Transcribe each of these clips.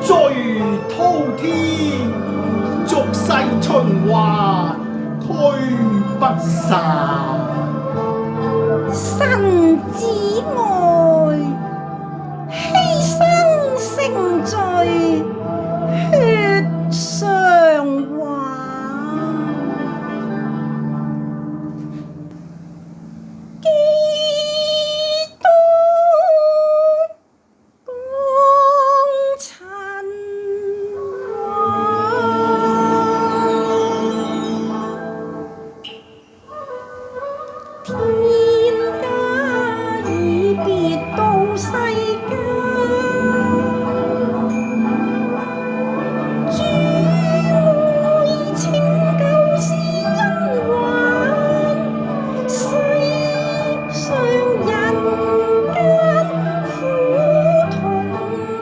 追滔天，俗世循環推不散。神子愛，犧牲成罪，血償還。基督降塵寰，天家已別到世間，主愛拯救是恩還，世上人間苦同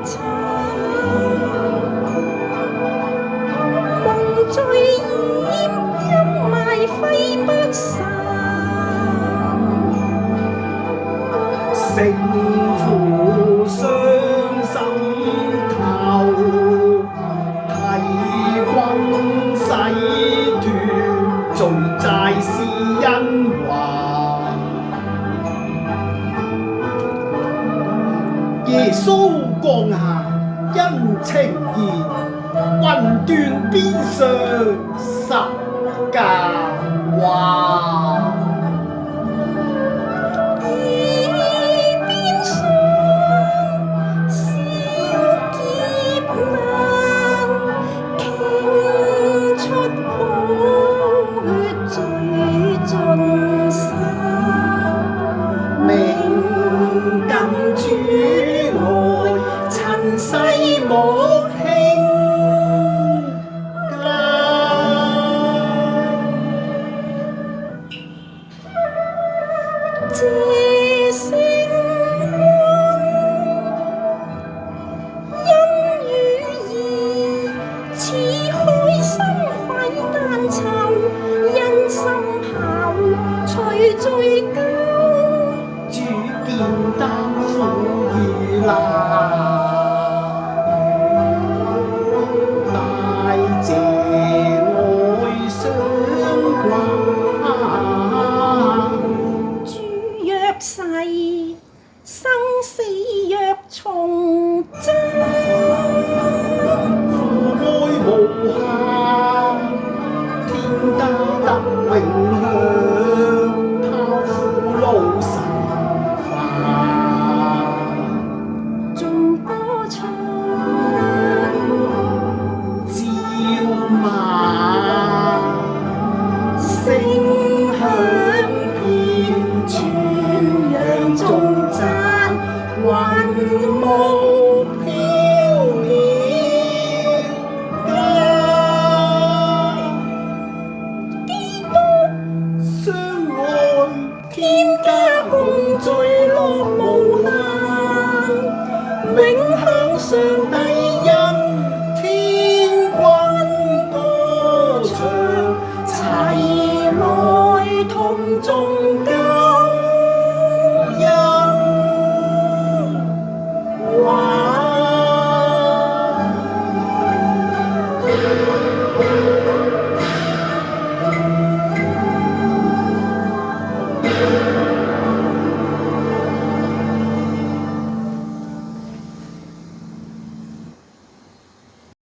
慘，蒙罪染陰霾揮不散。聖父雙心求，替君洗脫罪債是恩還。耶穌降下恩情義，雲斷邊上十架還。明感主愛，塵世莫輕量。謝聖君，恩與義，似海深費難酬，因心孝，除罪咎。主見擔苦與難，大謝愛相關。主若逝，生死若重爭，父愛無限，天家得永享，拋苦勞神眾歌唱，照晚，聲響遍傳揚頌讚，雲霧飄渺間。基督相愛，天家共聚樂無限，永享上帝